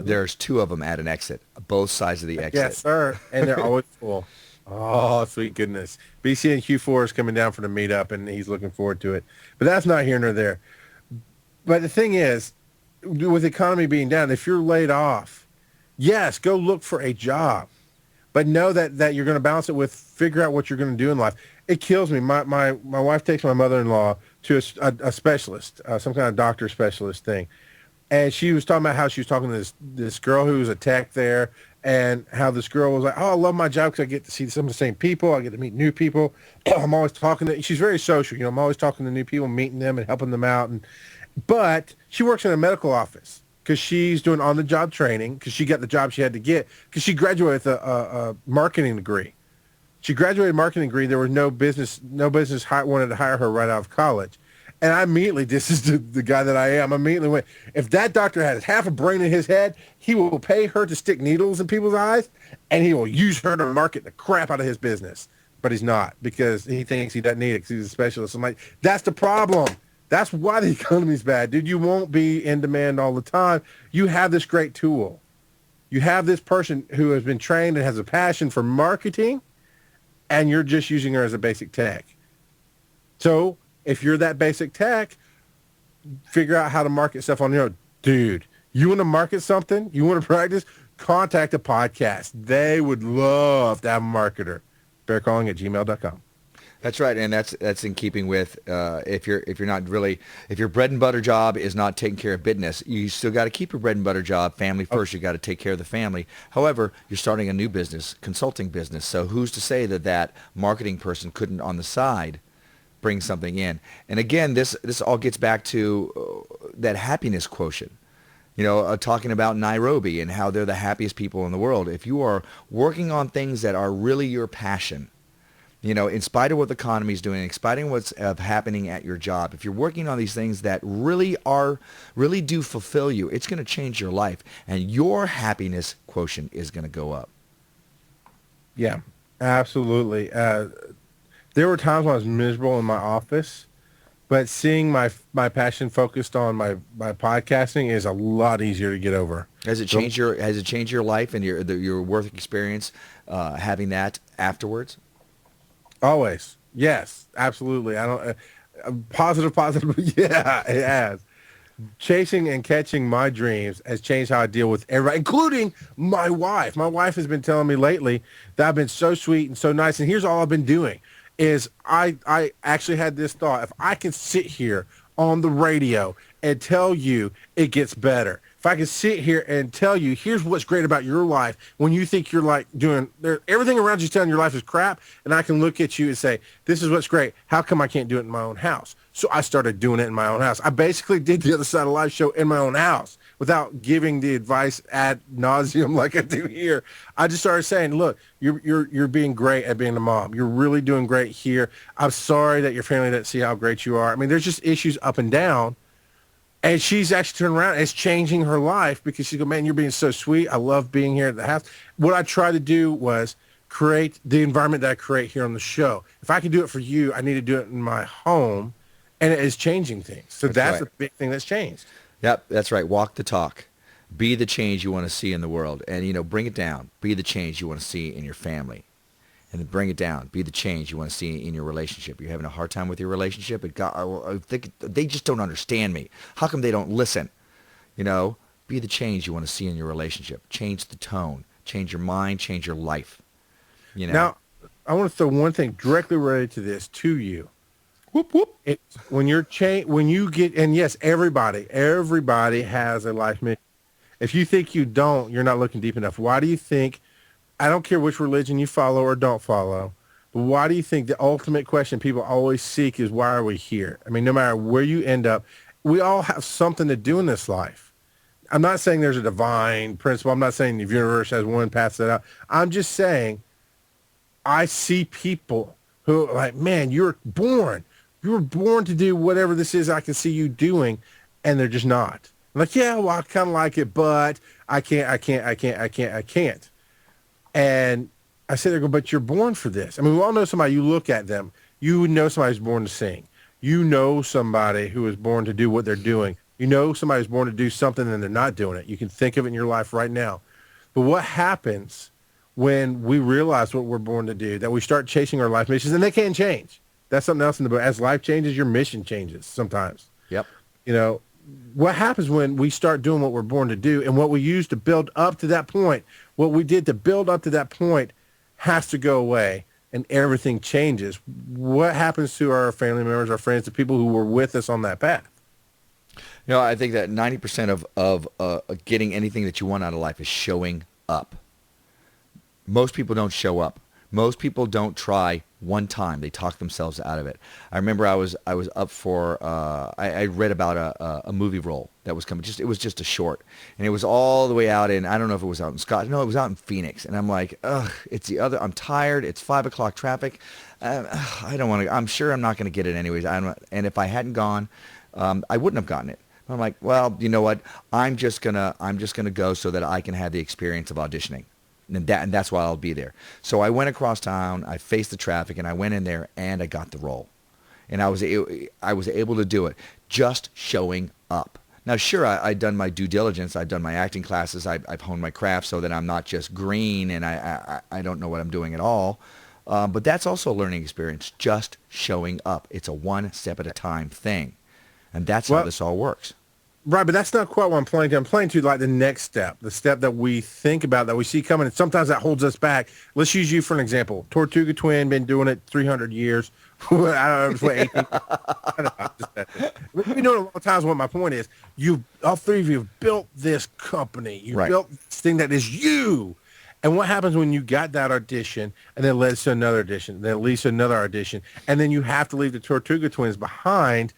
there's 2 of them at an exit, both sides of the exit.
Yes, sir. And they're always full. Oh, sweet goodness. BC and Q4 is coming down for the meetup, and he's looking forward to it. But that's not here nor there. But the thing is, with the economy being down, if you're laid off, yes, go look for a job. But know that you're going to balance it with figure out what you're going to do in life. It kills me. My wife takes my mother-in-law to a specialist, some kind of doctor specialist thing. And she was talking about how she was talking to this girl who was a tech there, and how this girl was like, oh, I love my job because I get to see some of the same people. I get to meet new people. I'm always talking to, she's very social. I'm always talking to new people, meeting them and helping them out. But she works in a medical office because she's doing on-the-job training because she got the job she had to get because she graduated with a marketing degree. She graduated marketing degree. There was no business wanted to hire her right out of college. And I immediately, this is the guy that I am, I immediately went, if that doctor has half a brain in his head, he will pay her to stick needles in people's eyes, and he will use her to market the crap out of his business. But he's not, because he thinks he doesn't need it because he's a specialist. I'm like, that's the problem. That's why the economy's bad, dude. You won't be in demand all the time. You have this great tool. You have this person who has been trained and has a passion for marketing, and you're just using her as a basic tech. So if you're that basic tech, figure out how to market stuff on your own. Dude, you want to market something? You want to practice? Contact a podcast. They would love to have a marketer. bearcalling@gmail.com.
That's right, and that's in keeping with if your bread and butter job is not taking care of business, you still got to keep your bread and butter job family first. You got to take care of the family. However, you're starting a new business, consulting business. So who's to say that marketing person couldn't on the side bring something in? And again, this all gets back to that happiness quotient. Talking about Nairobi and how they're the happiest people in the world. If you are working on things that are really your passion, in spite of what the economy is doing, in spite of what's happening at your job, if you're working on these things that really do fulfill you, it's going to change your life, and your happiness quotient is going to go up.
Yeah, absolutely. There were times when I was miserable in my office, but seeing my passion focused on my podcasting is a lot easier to get over.
Has it changed your life and your work experience having that afterwards?
Always. Yes, absolutely. I don't positive. Yeah, it has. Chasing and catching my dreams has changed how I deal with everybody, including my wife. My wife has been telling me lately that I've been so sweet and so nice. And here's all I've been doing is I actually had this thought. If I can sit here on the radio and tell you it gets better, if I can sit here and tell you, here's what's great about your life when you think you're like doing everything around you is telling your life is crap, and I can look at you and say, this is what's great. How come I can't do it in my own house? So I started doing it in my own house. I basically did the Other Side of Life show in my own house without giving the advice ad nauseum like I do here. I just started saying, look, you're being great at being a mom. You're really doing great here. I'm sorry that your family didn't see how great you are. I mean, there's just issues up and down. And she's actually turned around and it's changing her life because she's going, man, you're being so sweet. I love being here at the house. What I tried to do was create the environment that I create here on the show. If I can do it for you, I need to do it in my home. And it is changing things. So that's
right.
the big thing that's changed.
Yep, that's right. Walk the talk. Be the change you want to see in the world. And, bring it down. Be the change you want to see in your family. And then bring it down. Be the change you want to see in your relationship. You're having a hard time with your relationship. I think they just don't understand me. How come they don't listen? Be the change you want to see in your relationship. Change the tone. Change your mind. Change your life.
Now, I want to throw one thing directly related to this to you.
Whoop, whoop.
It's when you get, and yes, everybody has a life mission. If you think you don't, you're not looking deep enough. Why do you think, I don't care which religion you follow or don't follow, but why do you think the ultimate question people always seek is, why are we here? I mean, no matter where you end up, we all have something to do in this life. I'm not saying there's a divine principle. I'm not saying the universe has one path set out. I'm just saying I see people who are like, man, you were born to do whatever this is I can see you doing, and they're just not. I'm like, yeah, well, I kind of like it, but I can't. And I say, but you're born for this. I mean, we all know somebody, you look at them, you know somebody's born to sing. You know somebody who is born to do what they're doing. You know somebody's born to do something and they're not doing it. You can think of it in your life right now. But what happens when we realize what we're born to do, that we start chasing our life missions, and they can change. That's something else in the book. As life changes, your mission changes sometimes.
Yep.
What happens when we start doing what we're born to do, and what we used to build up to that point, what we did to build up to that point has to go away, and everything changes. What happens to our family members, our friends, the people who were with us on that path?
I think that 90% of getting anything that you want out of life is showing up. Most people don't show up. Most people don't try one time. They talk themselves out of it. I remember I was up for, I read about a movie role that was coming. It was just a short. And it was all the way out in, I don't know if it was out in Scotland. No, it was out in Phoenix. And I'm like, I'm tired. It's 5 o'clock traffic. I don't want to, I'm sure I'm not going to get it anyways. And if I hadn't gone, I wouldn't have gotten it. I'm like, well, you know what? I'm just gonna go so that I can have the experience of auditioning. And that's why I'll be there. So I went across town, I faced the traffic, and I went in there, and I got the role. And I was able to do it just showing up. Now, sure, I'd done my due diligence. I'd done my acting classes. I've honed my craft so that I'm not just green and I don't know what I'm doing at all. But that's also a learning experience, just showing up. It's a one step at a time thing. And that's how this all works.
Right, but that's not quite what I'm playing to. I'm playing to like the next step, the step that we think about, that we see coming, and sometimes that holds us back. Let's use you for an example. Tortuga Twin, been doing it 300 years. I don't know, 18. We've been doing it a long time. What my point is, all three of you have built this company. You built this thing that is you. And what happens when you got that audition, and then it leads to another audition, then it leads to another audition, and then you have to leave the Tortuga Twins behind,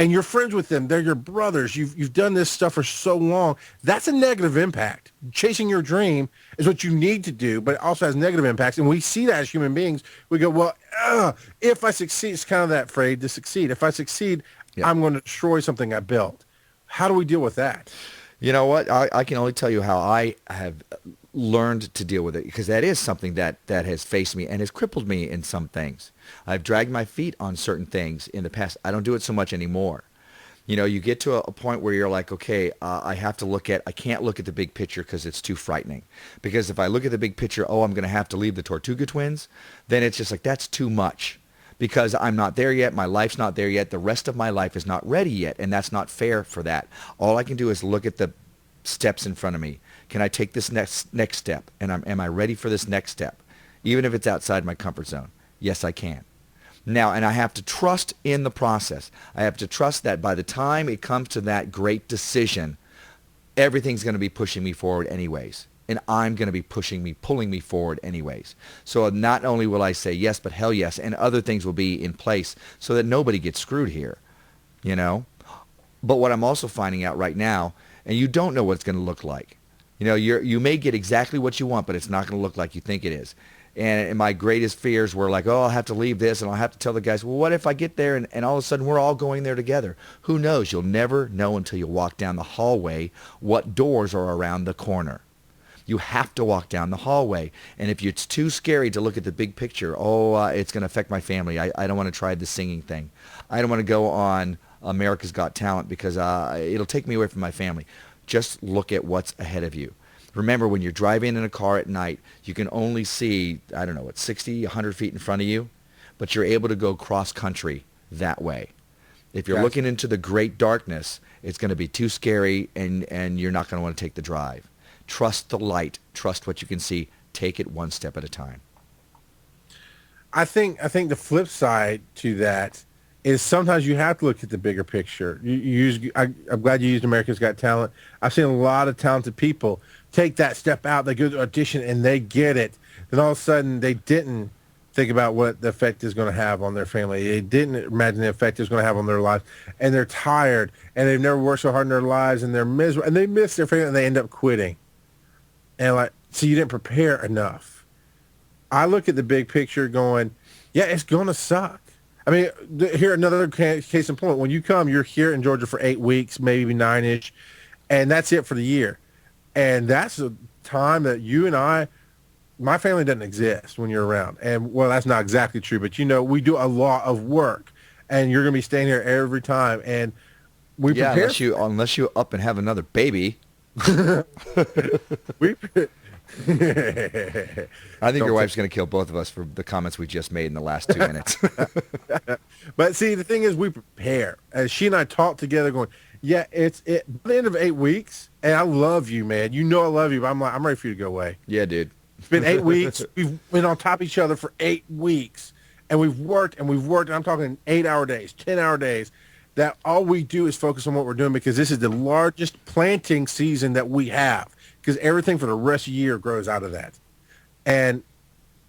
and you're friends with them. They're your brothers. You've done this stuff for so long. That's a negative impact. Chasing your dream is what you need to do, but it also has negative impacts. And we see that as human beings. We go, well, if I succeed, it's kind of that afraid to succeed. If I succeed, I'm going to destroy something I built. How do we deal with that?
You know what? I can only tell you how I have learned to deal with it, because that is something that has faced me and has crippled me in some things. I've dragged my feet on certain things in the past. I don't do it so much anymore. You know, you get to a point where you're like, okay, I can't look at the big picture because it's too frightening. Because if I look at the big picture, I'm going to have to leave the Tortuga twins, then it's just like, that's too much. Because I'm not there yet, my life's not there yet, the rest of my life is not ready yet, and that's not fair for that. All I can do is look at the steps in front of me. Can I take this next step? And am I ready for this next step? Even if it's outside my comfort zone. Yes, I can. Now, and I have to trust in the process. I have to trust that by the time it comes to that great decision, everything's going to be pushing me forward anyways. And I'm going to be pulling me forward anyways. So not only will I say yes, but hell yes, and other things will be in place so that nobody gets screwed here, you know? But what I'm also finding out right now, and you don't know what it's going to look like. You know, you may get exactly what you want, but it's not going to look like you think it is. And my greatest fears were like, I'll have to leave this, and I'll have to tell the guys, well, what if I get there and all of a sudden we're all going there together? Who knows? You'll never know until you walk down the hallway what doors are around the corner. You have to walk down the hallway. And if it's too scary to look at the big picture, it's going to affect my family. I don't want to try the singing thing. I don't want to go on America's Got Talent because it'll take me away from my family. Just look at what's ahead of you. Remember, when you're driving in a car at night, you can only see, 60, 100 feet in front of you, but you're able to go cross-country that way. If you're looking into the great darkness, it's going to be too scary, and you're not going to want to take the drive. Trust the light. Trust what you can see. Take it one step at a time.
I think the flip side to that is sometimes you have to look at the bigger picture. I'm glad you used America's Got Talent. I've seen a lot of talented people take that step out. They go to audition and they get it. Then all of a sudden they didn't think about what the effect is going to have on their family. They didn't imagine the effect it's going to have on their lives. And they're tired and they've never worked so hard in their lives and they're miserable and they miss their family and they end up quitting. And so you didn't prepare enough. I look at the big picture going, yeah, it's going to suck. I mean, here, another case in point. When you come, you're here in Georgia for 8 weeks, maybe 9-ish, and that's it for the year. And that's a time that you and my family doesn't exist when you're around. And, well, that's not exactly true, but, we do a lot of work, and you're going to be staying here every time. And we prepare.
Unless you up and have another baby. I think your wife's going to kill both of us for the comments we just made in the last 2 minutes.
But see, the thing is, we prepare. As she and I talk together, going, yeah, it's by the end of 8 weeks, and I love you, man. You know I love you, but I'm ready for you to go away.
Yeah, dude.
It's been 8 weeks. We've been on top of each other for 8 weeks, and we've worked, and I'm talking 8-hour days, 10-hour days. That all we do is focus on what we're doing because this is the largest planting season that we have because everything for the rest of the year grows out of that.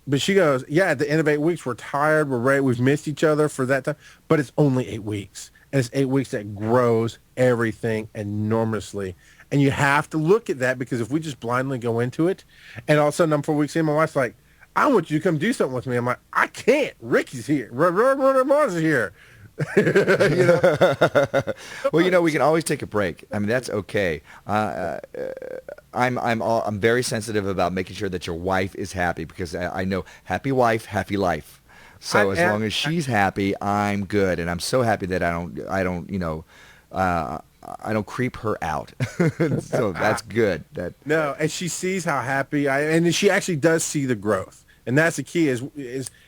But she goes, yeah, at the end of 8 weeks, we're tired, we're ready, we've missed each other for that time, but it's only 8 weeks. And it's 8 weeks that grows everything enormously. And you have to look at that because if we just blindly go into it, and all of a sudden I'm 4 weeks in, my wife's like, I want you to come do something with me. I'm like, I can't. Ricky's here. Mars is here.
Well, we can always take a break. I mean, that's okay. I'm very sensitive about making sure that your wife is happy because I know happy wife, happy life. So as long as she's happy, I'm good, and I'm so happy that I don't creep her out. So that's good.
No, and she sees how happy and she actually does see the growth. And that's the key is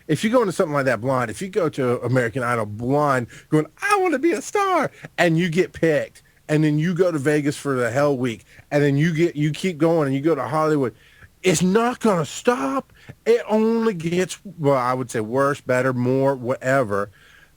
if you go into something like that blind, if you go to American Idol blind going, I want to be a star, and you get picked, and then you go to Vegas for the Hell Week, and then you keep going and you go to Hollywood, it's not going to stop. It only gets, well, I would say worse, better, more, whatever.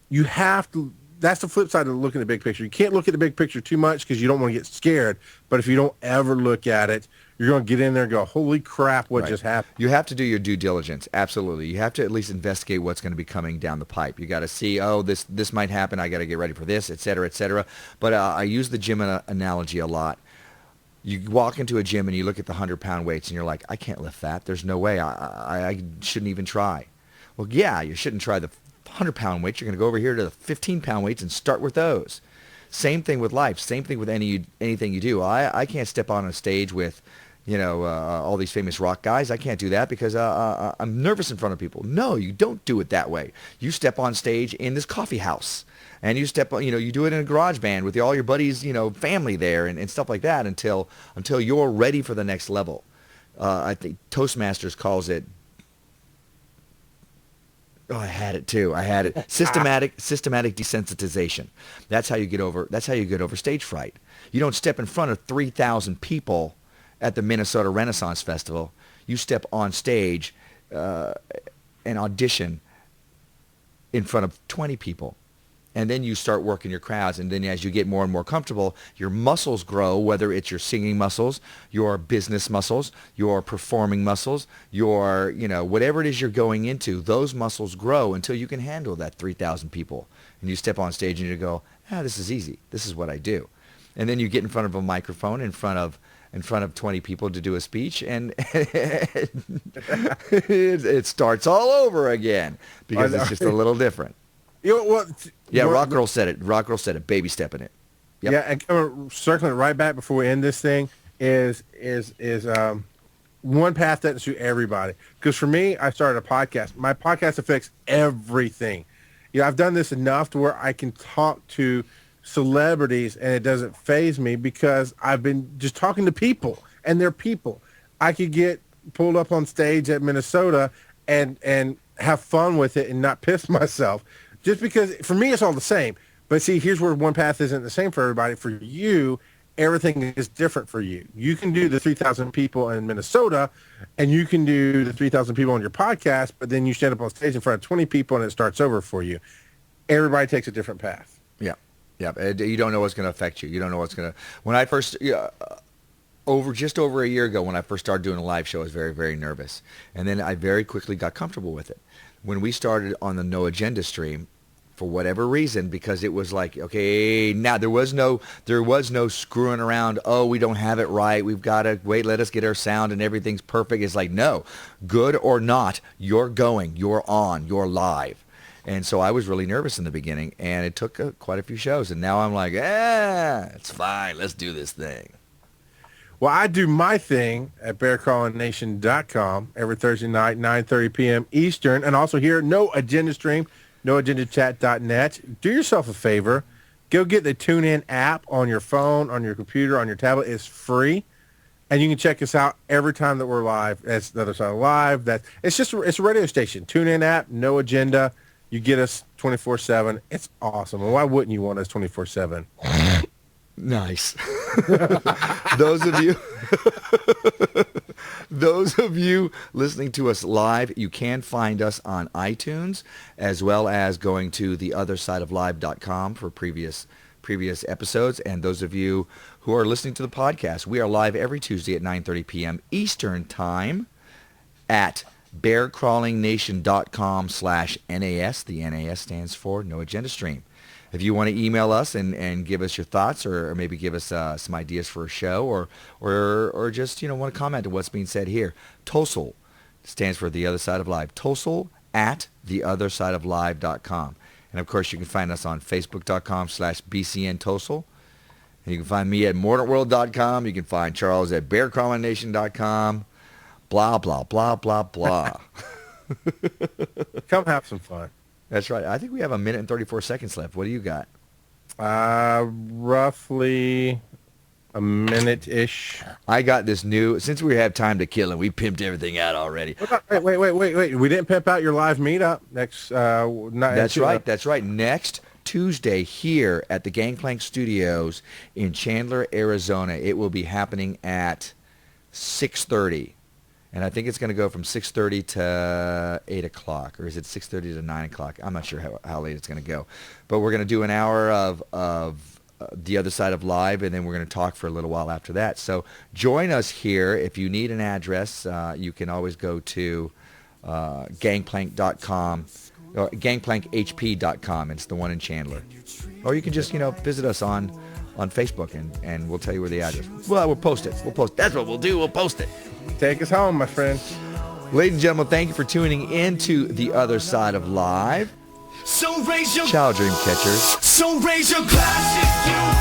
You have to, that's the flip side of looking at the big picture. You can't look at the big picture too much because you don't want to get scared. But if you don't ever look at it, you're going to get in there and go, holy crap, what just happened?
You have to do your due diligence. Absolutely. You have to at least investigate what's going to be coming down the pipe. You got to see, this might happen. I got to get ready for this, et cetera, et cetera. But I use the gym analogy a lot. You walk into a gym and you look at the 100-pound weights and you're like, I can't lift that. There's no way. I shouldn't even try. Well, yeah, you shouldn't try the 100-pound weights. You're going to go over here to the 15-pound weights and start with those. Same thing with life. Same thing with anything you do. I can't step on a stage with, all these famous rock guys. I can't do that because I'm nervous in front of people. No, you don't do it that way. You step on stage in this coffee house, and you step on, you do it in a garage band with all your buddies, family there and stuff like that until you're ready for the next level. I think Toastmasters calls it. Oh, I had it too. Systematic desensitization. That's how you get over stage fright. You don't step in front of 3,000 people at the Minnesota Renaissance Festival. You step on stage and audition in front of 20 people. And then you start working your crowds. And then as you get more and more comfortable, your muscles grow, whether it's your singing muscles, your business muscles, your performing muscles, your, whatever it is you're going into, those muscles grow until you can handle that 3,000 people. And you step on stage and you go, this is easy. This is what I do. And then you get in front of a microphone in front of 20 people to do a speech, and it starts all over again because it's just a little different. Rockgiirl said it. Rockgiirl said it. Baby stepping it. Yep.
Yeah, and circling it right back before we end this thing is one path doesn't suit everybody. Because for me, I started a podcast. My podcast affects everything. I've done this enough to where I can talk to celebrities and it doesn't faze me because I've been just talking to people and they're people. I could get pulled up on stage at Minnesota and have fun with it and not piss myself. Just because, for me, it's all the same. But see, here's where one path isn't the same for everybody. For you, everything is different for you. You can do the 3,000 people in Minnesota, and you can do the 3,000 people on your podcast, but then you stand up on stage in front of 20 people, and it starts over for you. Everybody takes a different path.
Yeah. You don't know what's going to affect you. You don't know what's going to... When I first... over a year ago, when I first started doing a live show, I was very, very nervous. And then I very quickly got comfortable with it. When we started on the No Agenda stream, for whatever reason, because it was like, okay, now there was no screwing around. Oh, we don't have it right. We've got to wait. Let us get our sound and everything's perfect. It's like, no, good or not, you're going, you're on, you're live. And so I was really nervous in the beginning, and it took quite a few shows. And now I'm like, it's fine. Let's do this thing.
Well, I do my thing at bearcrawlingnation.com every Thursday night, 9:30 p.m. Eastern, and also here, No Agenda stream, noagendachat.net. Do yourself a favor. Go get the TuneIn app on your phone, on your computer, on your tablet. It's free, and you can check us out every time that we're live. That's the other side of live. It's a radio station. TuneIn app, No Agenda. You get us 24/7. It's awesome. And why wouldn't you want us 24/7?
Nice. Those of you listening to us live, you can find us on iTunes, as well as going to theothersideoflive.com for previous episodes. And those of you who are listening to the podcast, we are live every Tuesday at 9:30 p.m. Eastern Time at bearcrawlingnation.com/NAS. The NAS stands for No Agenda Stream. If you want to email us and give us your thoughts, or maybe give us some ideas for a show, or just want to comment on what's being said here, Tosol stands for The Other Side of Live. Tosol at theothersideoflive.com. And of course, you can find us on Facebook.com/BCN Tosol. And you can find me at MordantWorld.com. You can find Charles at BearCrawlingNation.com. Blah blah blah blah blah.
Come have some fun.
That's right. I think we have 1 minute and 34 seconds left. What do you got?
Roughly a minute-ish.
I got this new, since we have time to kill and we pimped everything out already.
Wait. We didn't pimp out your live meetup next night.
That's right. Next Tuesday here at the Gangplank Studios in Chandler, Arizona. It will be happening at 6:30. And I think it's going to go from 6:30 to 8 o'clock, or is it 6:30 to 9 o'clock? I'm not sure how late it's going to go. But we're going to do an hour of The Other Side of Live, and then we're going to talk for a little while after that. So join us here. If you need an address, you can always go to gangplank.com, or gangplankhp.com. It's the one in Chandler. Or you can just, visit us on Facebook, and we'll tell you where the address is. Well, we'll post it. That's what we'll do. We'll post it.
Take us home, my friend.
Ladies and gentlemen, thank you for tuning into The Other Side of Live.
So raise your...
Ciao, dream catchers.
So raise your glasses.